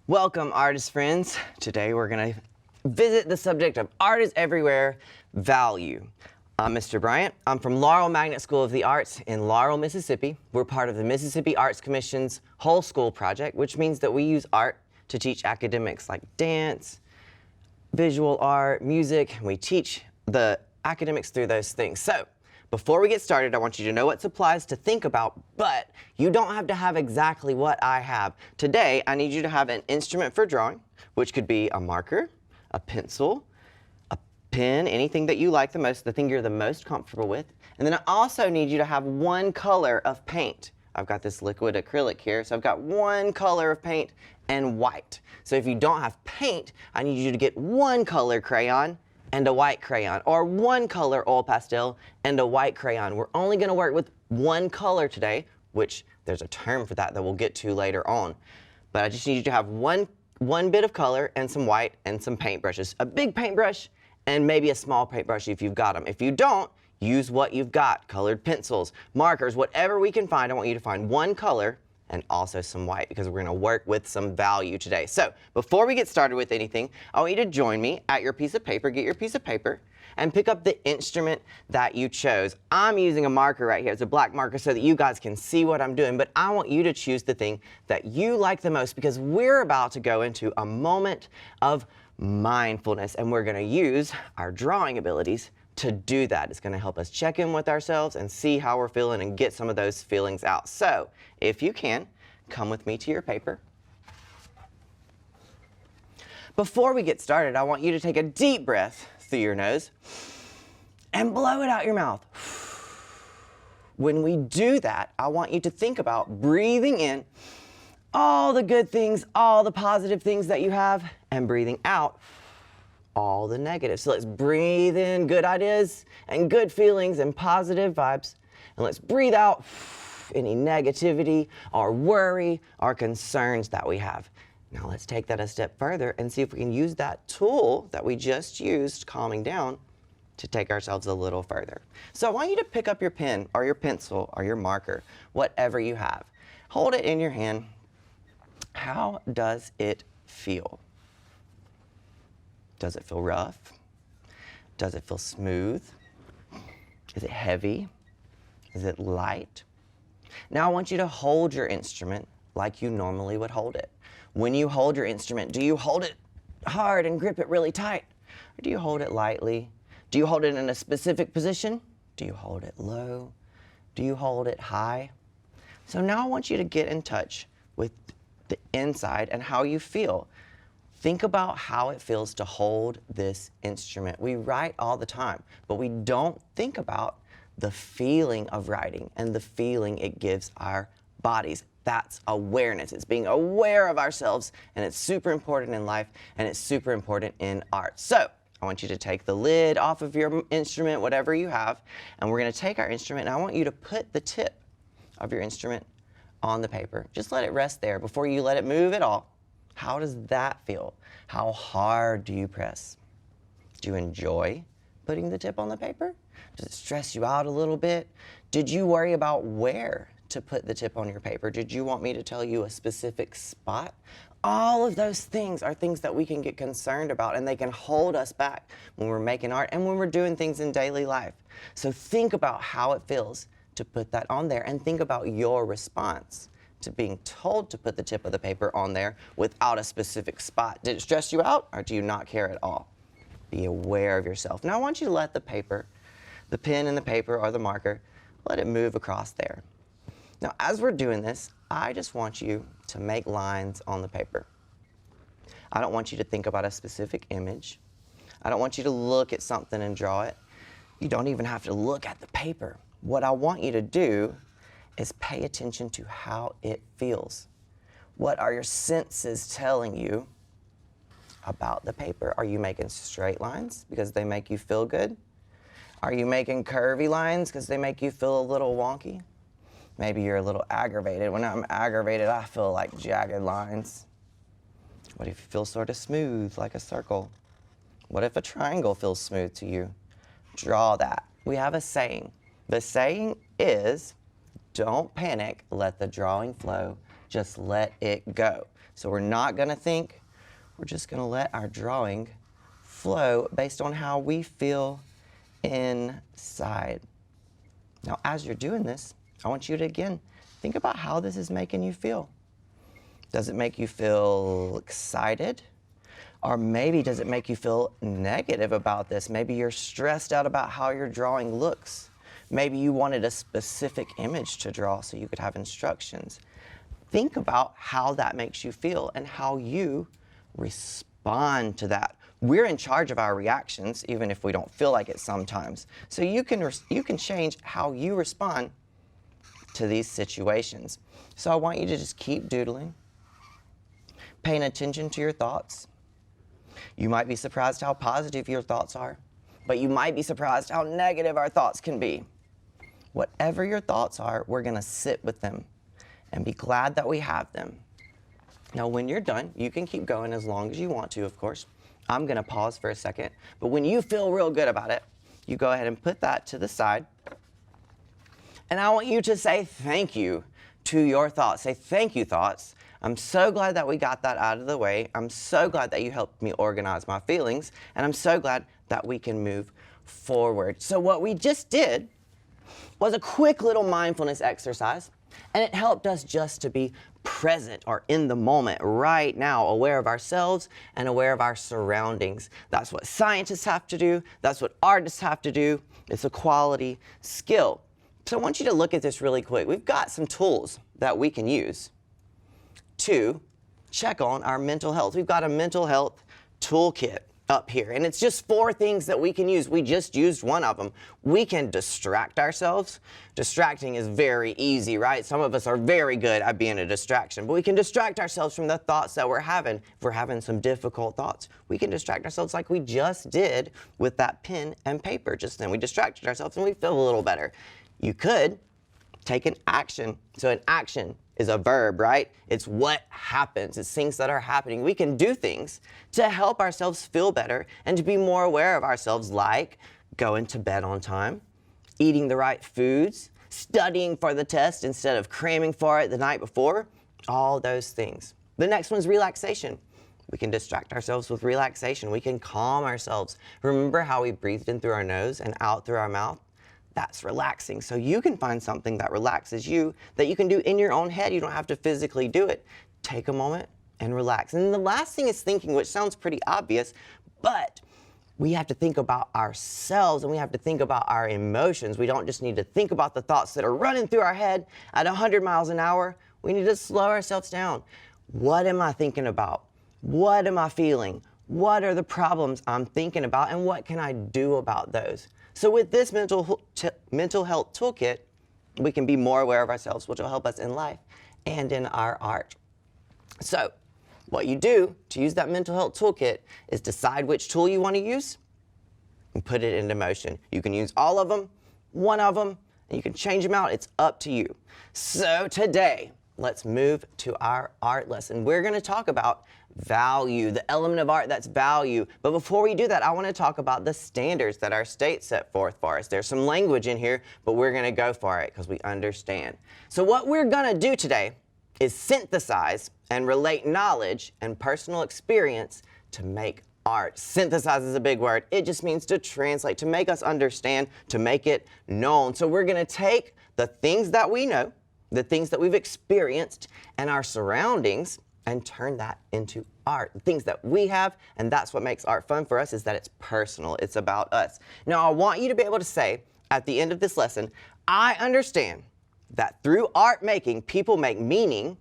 Welcome, artist friends. Today we're going to visit the subject of art is everywhere, value. I'm Mr. Bryant. I'm from Laurel Magnet School of the Arts in Laurel, Mississippi. We're part of the Mississippi Arts Commission's Whole School Project, which means that we use art to teach academics like dance, visual art, music. We teach the academics through those things. So, before we get started, I want you to know what supplies to think about, but you don't have to have exactly what I have. Today, I need you to have an instrument for drawing, which could be a marker, a pencil, a pen, anything that you like the most, the thing you're the most comfortable with. And then I also need you to have one color of paint. I've got this liquid acrylic here, so I've got one color of paint and white. So if you don't have paint, I need you to get one color crayon and a white crayon, or one color oil pastel and a white crayon. We're only going to work with one color today, which there's a term for that we'll get to later on. But I just need you to have one bit of color and some white and some paintbrushes. A big paintbrush and maybe a small paintbrush if you've got them. If you don't, use what you've got. Colored pencils, markers, whatever we can find. I want you to find one color and also some white, because we're going to work with some value today. So before we get started with anything, I want you to join me at your piece of paper. Get your piece of paper and pick up the instrument that you chose. I'm using a marker right here. It's a black marker so that you guys can see what I'm doing, but I want you to choose the thing that you like the most, because we're about to go into a moment of mindfulness, and we're going to use our drawing abilities to do that. It's going to help us check in with ourselves and see how we're feeling and get some of those feelings out. So, if you can, come with me to your paper. Before we get started, I want you to take a deep breath through your nose and blow it out your mouth. When we do that, I want you to think about breathing in all the good things, all the positive things that you have, and breathing out all the negatives. So let's breathe in good ideas and good feelings and positive vibes. And let's breathe out any negativity or worry or concerns that we have. Now let's take that a step further and see if we can use that tool that we just used, calming down, to take ourselves a little further. So I want you to pick up your pen or your pencil or your marker, whatever you have. Hold it in your hand. How does it feel? Does it feel rough? Does it feel smooth? Is it heavy? Is it light? Now I want you to hold your instrument like you normally would hold it. When you hold your instrument, do you hold it hard and grip it really tight? Or do you hold it lightly? Do you hold it in a specific position? Do you hold it low? Do you hold it high? So now I want you to get in touch with the inside and how you feel. Think about how it feels to hold this instrument. We write all the time, but we don't think about the feeling of writing and the feeling it gives our bodies. That's awareness. It's being aware of ourselves, and it's super important in life, and it's super important in art. So I want you to take the lid off of your instrument, whatever you have, and we're going to take our instrument, and I want you to put the tip of your instrument on the paper. Just let it rest there before you let it move at all. How does that feel? How hard do you press? Do you enjoy putting the tip on the paper? Does it stress you out a little bit? Did you worry about where to put the tip on your paper? Did you want me to tell you a specific spot? All of those things are things that we can get concerned about, and they can hold us back when we're making art and when we're doing things in daily life. So think about how it feels to put that on there, and think about your response to being told to put the tip of the paper on there without a specific spot. Did it stress you out, or do you not care at all? Be aware of yourself. Now I want you to let the paper, the pen and the paper or the marker, let it move across there. Now as we're doing this, I just want you to make lines on the paper. I don't want you to think about a specific image. I don't want you to look at something and draw it. You don't even have to look at the paper. What I want you to do is pay attention to how it feels. What are your senses telling you about the paper? Are you making straight lines because they make you feel good? Are you making curvy lines because they make you feel a little wonky? Maybe you're a little aggravated. When I'm aggravated, I feel like jagged lines. What if you feel sort of smooth, like a circle? What if a triangle feels smooth to you? Draw that. We have a saying. The saying is, don't panic, let the drawing flow, just let it go. So we're not going to think. We're just going to let our drawing flow based on how we feel inside. Now, as you're doing this, I want you to, again, think about how this is making you feel. Does it make you feel excited? Or maybe does it make you feel negative about this? Maybe you're stressed out about how your drawing looks. Maybe you wanted a specific image to draw so you could have instructions. Think about how that makes you feel and how you respond to that. We're in charge of our reactions, even if we don't feel like it sometimes. So you can change how you respond to these situations. So I want you to just keep doodling, paying attention to your thoughts. You might be surprised how positive your thoughts are, but you might be surprised how negative our thoughts can be. Whatever your thoughts are, we're going to sit with them and be glad that we have them. Now, when you're done, you can keep going as long as you want to, of course. I'm going to pause for a second, but when you feel real good about it, you go ahead and put that to the side. And I want you to say thank you to your thoughts. Say, thank you, thoughts. I'm so glad that we got that out of the way. I'm so glad that you helped me organize my feelings, and I'm so glad that we can move forward. So what we just did was a quick little mindfulness exercise, and it helped us just to be present or in the moment right now, aware of ourselves and aware of our surroundings. That's what scientists have to do. That's what artists have to do. It's a quality skill. So I want you to look at this really quick. We've got some tools that we can use to check on our mental health. We've got a mental health toolkit up here, and it's just 4 things that we can use. We just used one of them. We can distract ourselves. Distracting is very easy, right? Some of us are very good at being a distraction, but we can distract ourselves from the thoughts that we're having. If we're having some difficult thoughts, we can distract ourselves like we just did with that pen and paper just then. We distracted ourselves and we feel a little better. You could take an action. So an action is a verb, right? It's what happens. It's things that are happening. We can do things to help ourselves feel better and to be more aware of ourselves, like going to bed on time, eating the right foods, studying for the test instead of cramming for it the night before, all those things. The next one's relaxation. We can distract ourselves with relaxation. We can calm ourselves. Remember how we breathed in through our nose and out through our mouth? That's relaxing. So you can find something that relaxes you that you can do in your own head. You don't have to physically do it. Take a moment and relax. And the last thing is thinking, which sounds pretty obvious, but we have to think about ourselves and we have to think about our emotions. We don't just need to think about the thoughts that are running through our head at 100 miles an hour. We need to slow ourselves down. What am I thinking about? What am I feeling? What are the problems I'm thinking about, and what can I do about those? So with this mental health toolkit, we can be more aware of ourselves, which will help us in life and in our art. So what you do to use that mental health toolkit is decide which tool you want to use and put it into motion. You can use all of them, one of them, and you can change them out. It's up to you. So today, let's move to our art lesson. We're going to talk about value, the element of art that's value. But before we do that, I want to talk about the standards that our state set forth for us. There's some language in here, but we're going to go for it because we understand. So what we're going to do today is synthesize and relate knowledge and personal experience to make art. Synthesize is a big word. It just means to translate, to make us understand, to make it known. So we're going to take the things that we know, the things that we've experienced, and our surroundings, and turn that into art. The things that we have, and that's what makes art fun for us, is that it's personal. It's about us. Now, I want you to be able to say at the end of this lesson, I understand that through art making, people make meaning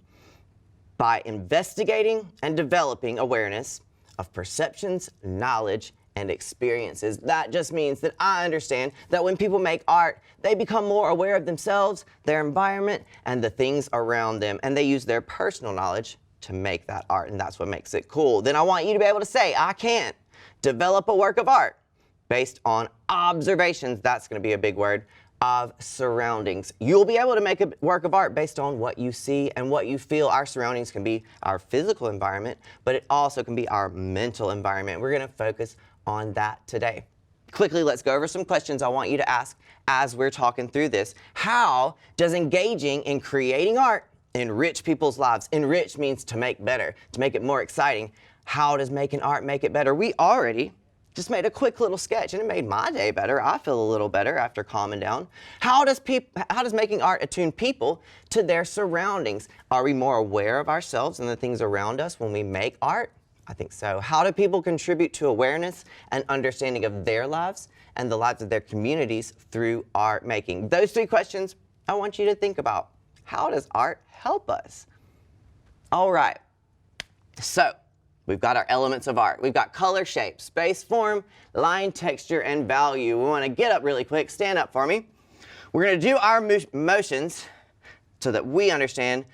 by investigating and developing awareness of perceptions, knowledge, and experiences. That just means that I understand that when people make art, they become more aware of themselves, their environment, and the things around them, and they use their personal knowledge to make that art, and that's what makes it cool. Then I want you to be able to say, I can't develop a work of art based on observations, that's going to be a big word, of surroundings. You'll be able to make a work of art based on what you see and what you feel. Our surroundings can be our physical environment, but it also can be our mental environment. We're going to focus on that today. Quickly, let's go over some questions I want you to ask as we're talking through this. How does engaging in creating art enrich people's lives. Enrich means to make better, to make it more exciting. How does making art make it better? We already just made a quick little sketch, and it made my day better. I feel a little better after calming down. How does making art attune people to their surroundings? Are we more aware of ourselves and the things around us when we make art? I think so. How do people contribute to awareness and understanding of their lives and the lives of their communities through art making? Those 3 questions I want you to think about. How does art help us? All right, so we've got our elements of art. We've got color, shape, space, form, line, texture, and value. We want to get up really quick. Stand up for me. We're going to do our motions so that we understand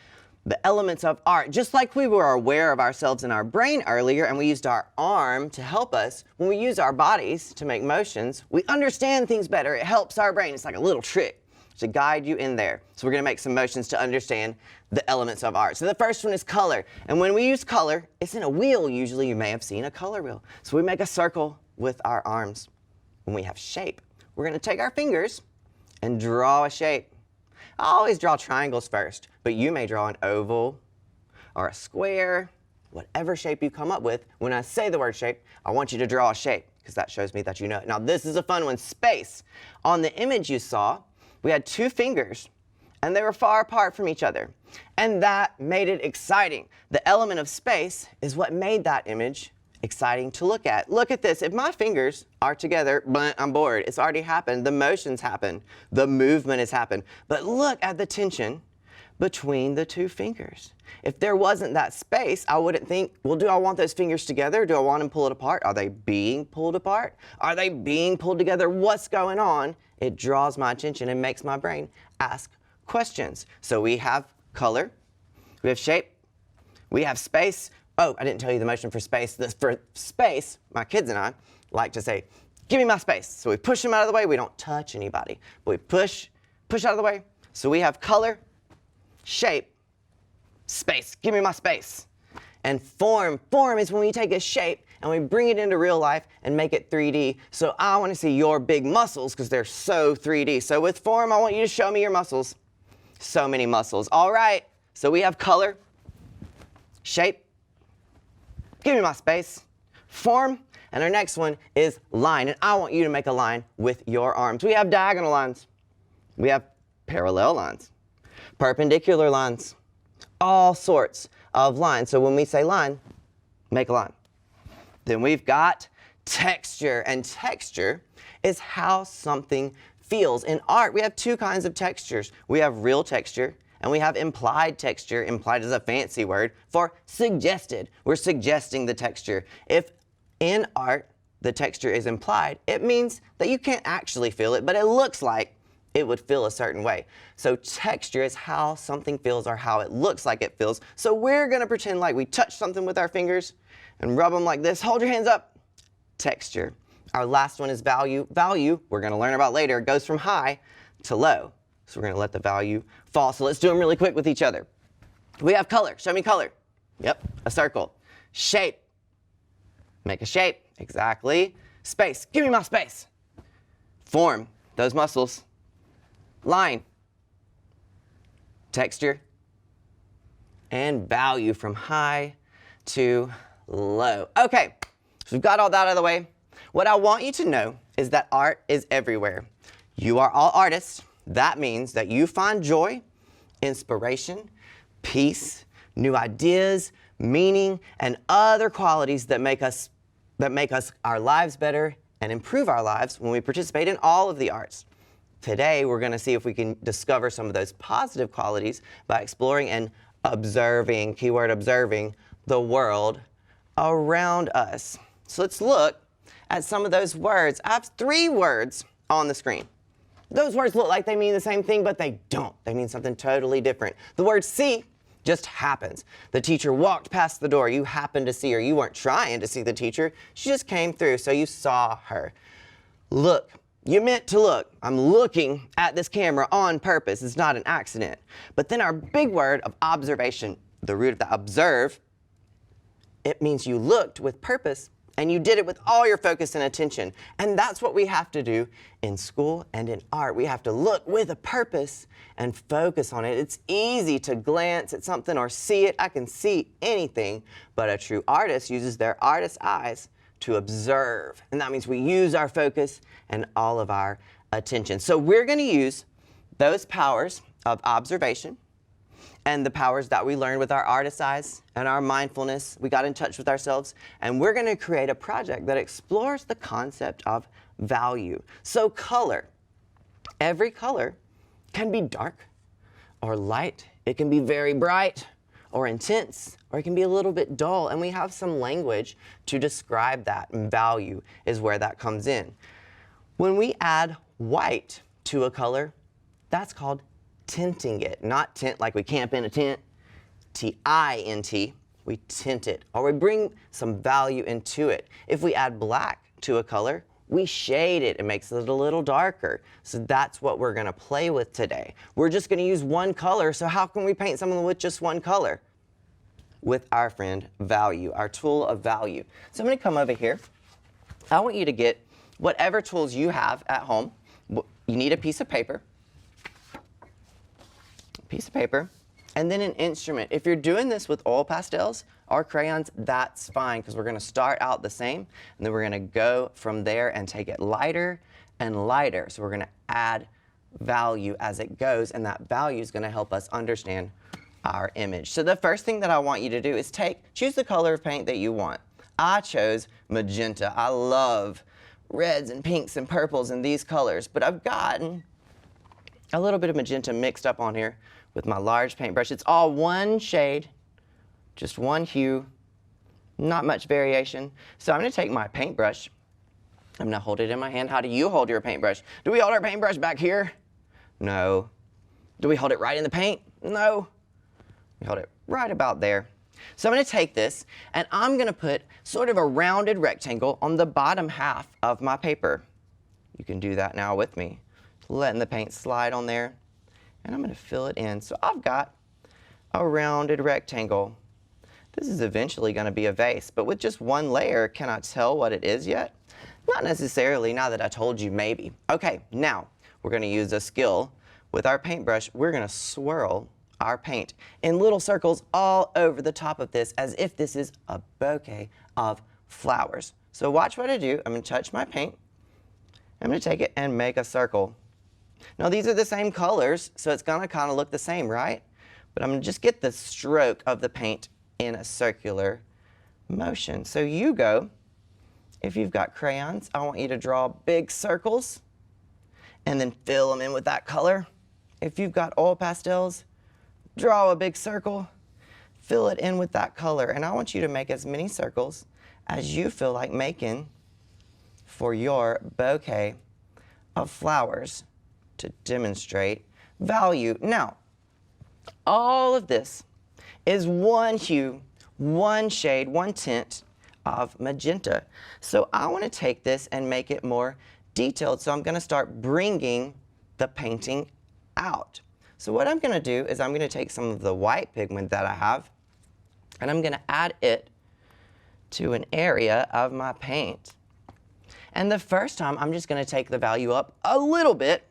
the elements of art. Just like we were aware of ourselves in our brain earlier and we used our arm to help us, when we use our bodies to make motions, we understand things better. It helps our brain. It's like a little trick to guide you in there. So we're going to make some motions to understand the elements of art. So the first one is color. And when we use color, it's in a wheel. Usually you may have seen a color wheel. So we make a circle with our arms. When we have shape, we're going to take our fingers and draw a shape. I always draw triangles first, but you may draw an oval or a square, whatever shape you come up with. When I say the word shape, I want you to draw a shape because that shows me that you know it. Now this is a fun one, space. On the image you saw, we had 2 fingers and they were far apart from each other. And that made it exciting. The element of space is what made that image exciting to look at. Look at this. If my fingers are together, I'm bored. It's already happened. The motions happen. The movement has happened. But look at the tension between the 2 fingers. If there wasn't that space, I wouldn't think, well, do I want those fingers together? Do I want them pulled apart? Are they being pulled apart? Are they being pulled together? What's going on? It draws my attention and makes my brain ask questions. So we have color, we have shape, we have space. Oh, I didn't tell you the motion for space. For space, my kids and I like to say, give me my space. So we push them out of the way. We don't touch anybody, but we push out of the way. So we have color, shape, space. Give me my space. And form. Form is when we take a shape and we bring it into real life and make it 3D. So I want to see your big muscles because they're so 3D. So with form, I want you to show me your muscles. So many muscles. All right. So we have color, shape, give me my space, form, and our next one is line. And I want you to make a line with your arms. We have diagonal lines. We have parallel lines, perpendicular lines, all sorts of lines. So when we say line, make a line. Then we've got texture, and texture is how something feels. In art, we have 2 kinds of textures. We have real texture and we have implied texture. Implied is a fancy word for suggested. We're suggesting the texture. If in art the texture is implied, it means that you can't actually feel it, but it looks like it would feel a certain way. So texture is how something feels or how it looks like it feels. So we're going to pretend like we touch something with our fingers and rub them like this. Hold your hands up. Texture. Our last one is value. Value, we're going to learn about later, goes from high to low. So we're going to let the value fall. So let's do them really quick with each other. We have color. Show me color. Yep, a circle. Shape. Make a shape. Exactly. Space. Give me my space. Form. Those muscles. Line. Texture. And value from high to low. Okay, so we've got all that out of the way. What I want you to know is that art is everywhere. You are all artists. That means that you find joy, inspiration, peace, new ideas, meaning, and other qualities that make us our lives better and improve our lives when we participate in all of the arts. Today, we're going to see if we can discover some of those positive qualities by exploring and observing, keyword observing, the world around us. So let's look at some of those words. I have 3 words on the screen. Those words look like they mean the same thing, but they don't. They mean something totally different. The word see just happens. The teacher walked past the door. You happened to see her. You weren't trying to see the teacher. She just came through, so you saw her. Look. You meant to look. I'm looking at this camera on purpose. It's not an accident. But then our big word of observation, the root of the observe, it means you looked with purpose And you did it with all your focus and attention. And that's what we have to do in school and in art. We have to look with a purpose and focus on it. It's easy to glance at something or see it. I can see anything, but a true artist uses their artist's eyes to observe. And that means we use our focus and all of our attention. So we're going to use those powers of observation and the powers that we learned with our artist's eyes and our mindfulness. We got in touch with ourselves, and we're going to create a project that explores the concept of value. So color. Every color can be dark or light. It can be very bright or intense, or it can be a little bit dull, and we have some language to describe that, and value is where that comes in. When we add white to a color, that's called tinting it. Not tint like we camp in a tent, T-I-N-T. We tint it, or we bring some value into it. If we add black to a color, we shade it. It makes it a little darker. So that's what we're going to play with today. We're just going to use one color, so how can we paint something with just one color? With our friend value, our tool of value. So I'm going to come over here. I want you to get whatever tools you have at home. You need a piece of paper, and then an instrument. If you're doing this with oil pastels or crayons, that's fine, because we're going to start out the same, and then we're going to go from there and take it lighter and lighter. So we're going to add value as it goes, and that value is going to help us understand our image. So the first thing that I want you to do is choose the color of paint that you want. I chose magenta. I love reds and pinks and purples and these colors, but I've gotten a little bit of magenta mixed up on here with my large paintbrush. It's all one shade, just one hue, not much variation. So I'm going to take my paintbrush. I'm going to hold it in my hand. How do you hold your paintbrush? Do we hold our paintbrush back here? No. Do we hold it right in the paint? No. We hold it right about there. So I'm going to take this, and I'm going to put sort of a rounded rectangle on the bottom half of my paper. You can do that now with me. Letting the paint slide on there, and I'm going to fill it in. So I've got a rounded rectangle. This is eventually going to be a vase, but with just one layer, can I tell what it is yet? Not necessarily, now that I told you, maybe. Okay, now we're going to use a skill. With our paintbrush, we're going to swirl our paint in little circles all over the top of this, as if this is a bouquet of flowers. So watch what I do. I'm going to touch my paint. I'm going to take it and make a circle. Now these are the same colors, so it's going to kind of look the same, right? But I'm going to just get the stroke of the paint in a circular motion. So you go, if you've got crayons, I want you to draw big circles and then fill them in with that color. If you've got oil pastels, draw a big circle, fill it in with that color. And I want you to make as many circles as you feel like making for your bouquet of flowers to demonstrate value. Now, all of this is one hue, one shade, one tint of magenta. So I want to take this and make it more detailed. So I'm going to start bringing the painting out. So what I'm going to do is I'm going to take some of the white pigment that I have, and I'm going to add it to an area of my paint. And the first time, I'm just going to take the value up a little bit.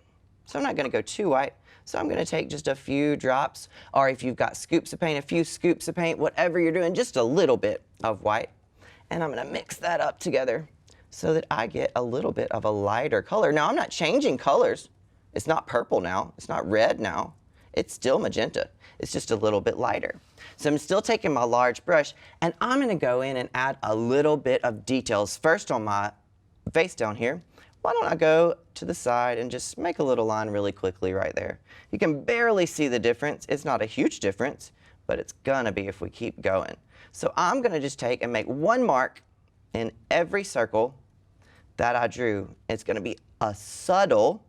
So I'm not going to go too white. So I'm going to take just a few drops, or if you've got scoops of paint, a few scoops of paint, whatever you're doing, just a little bit of white. And I'm going to mix that up together so that I get a little bit of a lighter color. Now, I'm not changing colors. It's not purple now. It's not red now. It's still magenta. It's just a little bit lighter. So I'm still taking my large brush, and I'm going to go in and add a little bit of details. First on my vase down here, why don't I go to the side and just make a little line really quickly right there. You can barely see the difference. It's not a huge difference, but it's gonna be if we keep going. So I'm gonna just take and make one mark in every circle that I drew. It's gonna be a subtle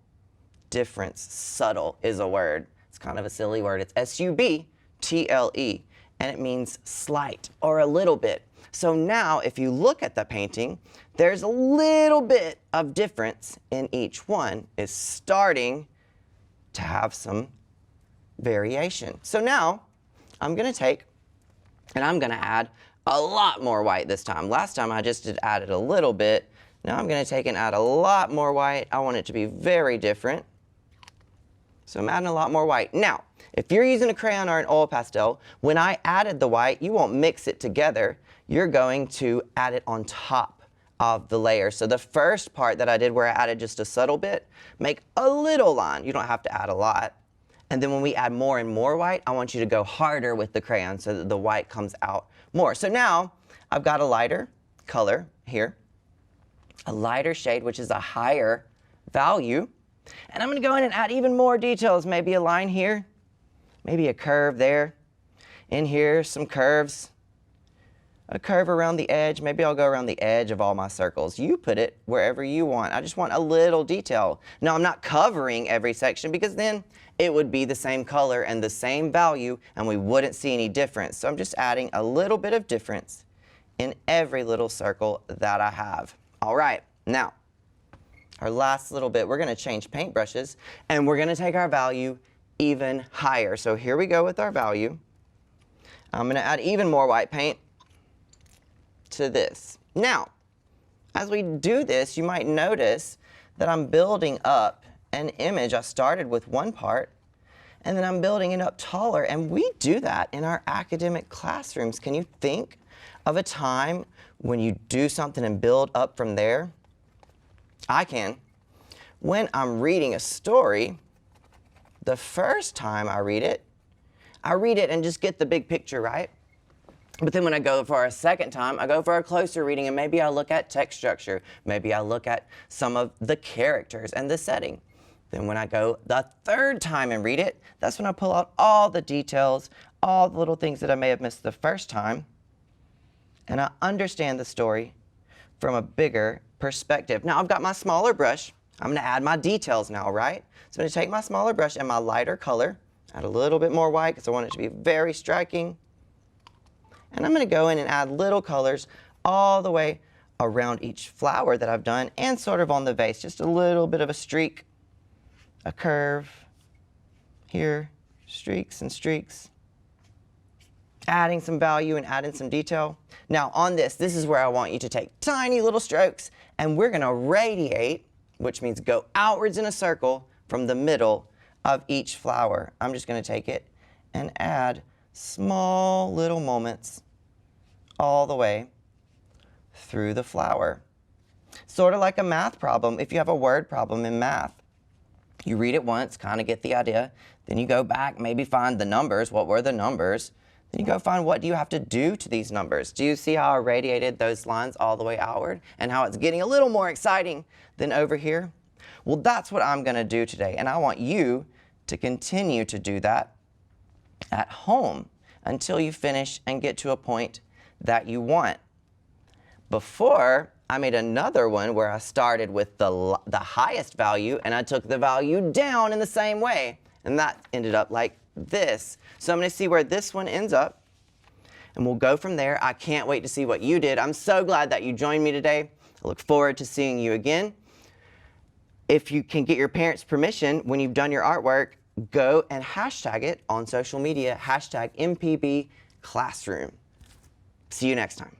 difference. Subtle is a word. It's kind of a silly word. It's S-U-B-T-L-E, and it means slight or a little bit. So now if you look at the painting, there's a little bit of difference in each one. It's starting to have some variation. So now I'm going to take and I'm going to add a lot more white this time. Last time I just added a little bit. Now I'm going to take and add a lot more white. I want it to be very different. So I'm adding a lot more white. Now, if you're using a crayon or an oil pastel, when I added the white, you won't mix it together. You're going to add it on top of the layer. So the first part that I did where I added just a subtle bit, make a little line. You don't have to add a lot. And then when we add more and more white, I want you to go harder with the crayon so that the white comes out more. So now I've got a lighter color here, a lighter shade, which is a higher value. And I'm going to go in and add even more details, maybe a line here, maybe a curve there. In here, some curves, a curve around the edge. Maybe I'll go around the edge of all my circles. You put it wherever you want. I just want a little detail. Now, I'm not covering every section because then it would be the same color and the same value and we wouldn't see any difference. So I'm just adding a little bit of difference in every little circle that I have. All right, now, our last little bit, we're going to change paintbrushes and we're going to take our value even higher. So here we go with our value. I'm going to add even more white paint to this. Now, as we do this, you might notice that I'm building up an image. I started with one part and then I'm building it up taller, and we do that in our academic classrooms. Can you think of a time when you do something and build up from there? I can. When I'm reading a story, the first time I read it and just get the big picture, right? But then when I go for a second time, I go for a closer reading and maybe I look at text structure. Maybe I look at some of the characters and the setting. Then when I go the third time and read it, that's when I pull out all the details, all the little things that I may have missed the first time, and I understand the story from a bigger perspective. Now I've got my smaller brush. I'm going to add my details now, right? So I'm going to take my smaller brush and my lighter color, add a little bit more white because I want it to be very striking. And I'm going to go in and add little colors all the way around each flower that I've done and sort of on the vase, just a little bit of a streak, a curve here, streaks and streaks. Adding some value and adding some detail. Now on this is where I want you to take tiny little strokes and we're going to radiate, which means go outwards in a circle from the middle of each flower. I'm just going to take it and add small little moments all the way through the flower. Sort of like a math problem. If you have a word problem in math, you read it once, kind of get the idea, then you go back, maybe find the numbers. What were the numbers? Then you go find what do you have to do to these numbers. Do you see how I radiated those lines all the way outward and how it's getting a little more exciting than over here? Well, that's what I'm going to do today, and I want you to continue to do that at home until you finish and get to a point that you want. Before, I made another one where I started with the highest value and I took the value down in the same way, and that ended up like this. So I'm going to see where this one ends up and we'll go from there. I can't wait to see what you did. I'm so glad that you joined me today. I look forward to seeing you again. If you can get your parents' permission when you've done your artwork, go and hashtag it on social media, hashtag MPB Classroom. See you next time.